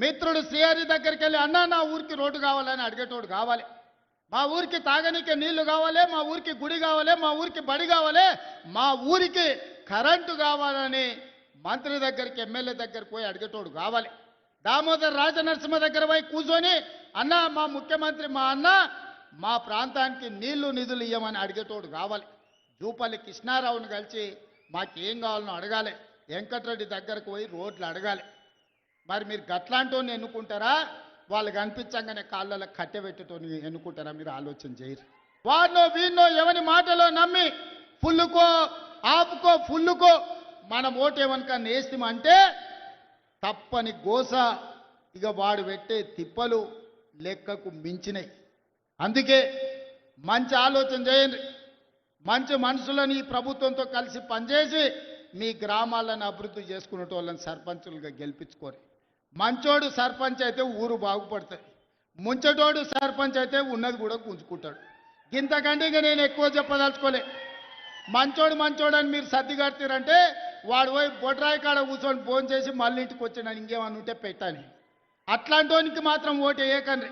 మిత్రుడు శ్రీహరి దగ్గరికి వెళ్ళి అన్నా నా ఊరికి రోడ్డు కావాలని అడిగేటోడు కావాలి, మా ఊరికి తాగనీకే నీళ్లు కావాలి, మా ఊరికి గుడి కావాలి, మా ఊరికి బడి కావాలి, మా ఊరికి కరెంటు కావాలని మంత్రి దగ్గరికి ఎమ్మెల్యే దగ్గరికి పోయి అడిగేటోడు కావాలి. దామోదర్ రాజనరసింహ దగ్గర పోయి కూర్చొని అన్న మా ముఖ్యమంత్రి మా అన్న మా ప్రాంతానికి నీళ్లు నిధులు ఇవ్వమని అడిగేటోడు కావాలి. జూపల్లి కృష్ణారావుని కలిసి మాకేం కావాలనో అడగాలి, వెంకటరెడ్డి దగ్గరకు పోయి రోడ్లు అడగాలి. మరి మీరు గట్లాంటోని ఎన్నుకుంటారా, వాళ్ళు కనిపించగానే కాళ్ళలో కట్టెబెట్టేటోని ఎన్నుకుంటారా? మీరు ఆలోచన చేయరు. వాడినో వీడినో ఎవరి మాటలో నమ్మి ఫుల్లుకో ఆపుకో ఫుల్లుకో మనం ఓటేమనుక నేస్తామంటే తప్పని గోస ఇక వాడు పెట్టే తిప్పలు లెక్కకు మించినాయి. అందుకే మంచి ఆలోచన చేయండి, మంచి మనుషులని ఈ ప్రభుత్వంతో కలిసి పనిచేసి మీ గ్రామాలను అభివృద్ధి చేసుకునేటోళ్ళని సర్పంచులుగా గెలిపించుకోరు. మంచోడు సర్పంచ్ అయితే ఊరు బాగుపడుతుంది, ముంచటోడు సర్పంచ్ అయితే ఉన్నది కూడా గుంజుకుంటాడు. ఇంతకంటే ఇక నేను ఎక్కువ చెప్పదలుచుకోలే. మంచోడు అని మీరు సర్ది కడతారంటే వాడు పోయి బొడ్రాయి కాడ కూర్చొని ఫోన్ చేసి మళ్ళీ ఇంటికి వచ్చిన ఇంకేమన్నా ఉంటే పెట్టాలి. అట్లాంటి వానికి మాత్రం ఓటు వేయకండి.